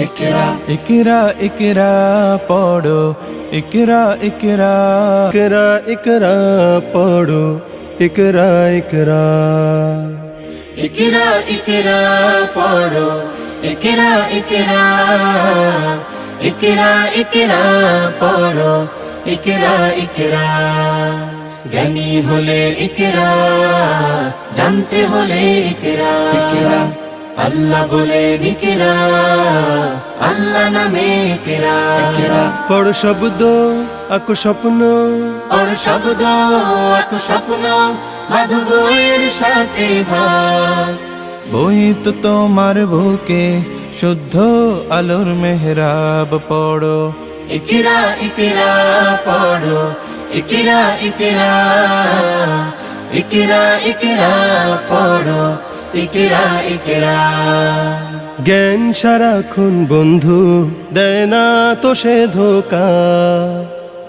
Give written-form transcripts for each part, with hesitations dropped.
ইকরা ইকরা ইকরা ইকরা পড়ো ইকরা ইকরা ইকরা ইকরা পড়ো ইকরা ইকরা ইকরা ইকরা পড়ো ইকরা ইকরা ইকরা ইকরা পড়ো ইকরা ইকরা জ্ঞানী হলে ইকরা জানতে হলে ইকরা ইকরা আল্লাহ বলে ইকরা আল্লাহ নামে ইকরা ইকরা পড় শব্দ আঁকো স্বপ্ন পড় শব্দ আঁকো স্বপ্ন বাঁধো বইয়ের সাথে ভাগ বই তো তোমার বুকে শুদ্ধ আলোর মেহরাব পড়ো ইকরা ইকরা পড়ো ইকরা ইকরা ইকরা ইকরা পড়ো ইকরা ইকরা জ্ঞান সারাক্ষণ বন্ধু দেয় না তো সে ধোকা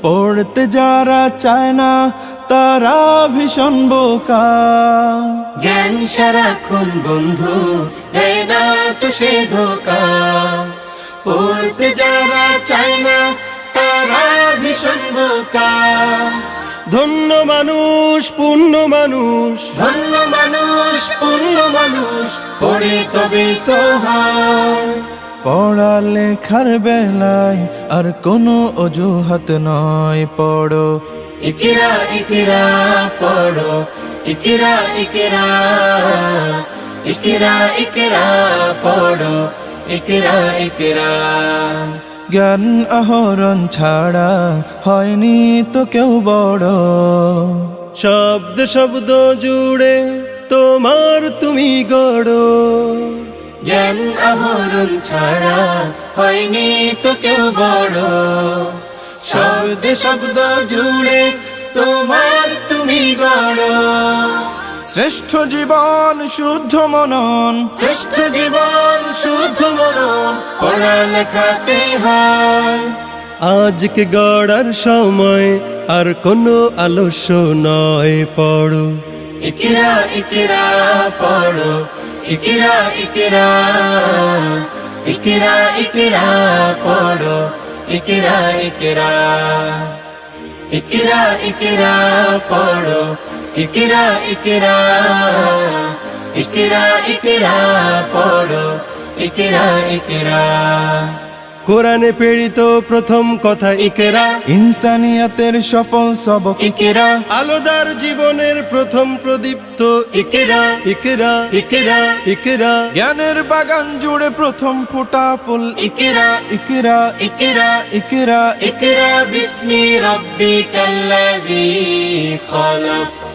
পড়তে যারা চায় না তারা ভীষণ বোকা জ্ঞান সারাক্ষণ বন্ধু দেয় না তো সে ধোকা পড়তে যারা চায় না তারা ভীষণ বোকা ধন্য মানুষ পূর্ণ মানুষ ধন্য মানুষ পূর্ণ মানুষ পড়ে তবে তো হয় পড়ালেখার বেলায় আর কোনো অজুহাত নয় পড়ো ইকরা ইকরা পড়ো ইকরা ইকরা ইকরা ইকরা পড়ো ইকরা ইকরা জ্ঞান আহরণ ছাড়া হয়নি তো কেউ বড় শব্দ শব্দ জুড়ে তোমার তুমি গড় জ্ঞান আহরণ ছাড়া হয়নি তো কেউ বড় শব্দ শব্দ জুড়ে তোমার তুমি গড় শ্রেষ্ঠ জীবন শুদ্ধ মনন শ্রেষ্ঠ জীবন শুদ্ধ মনন পড়ালেখাতে হয় আজকে গড়ার সময় আর কোনো আলস্য নয় পড়ো ইকরা ইকরা পড়ো ইকরা ইকরা ইকরা ইকরা পড়ো ইকরা ইকরা ইকরা ইকরা পড়ো ইকরা ইকরা ইকরা ইকরা পড়ো ইকরা ইকরা কোরআনে প্রেরিত প্রথম কথা ইকরা ইনসানিয়াতের সফল সবক ইকরা আলোদার জীবনের প্রথম প্রদীপ্ত ইকরা ইকরা ইকরা ইকরা জ্ঞানের বাগান জুড়ে প্রথম ফোটা ফুল ইকরা ইকরা ইকরা ইকরা ইকরা বিস্মি রাব্বিকাল্লাযী খালাক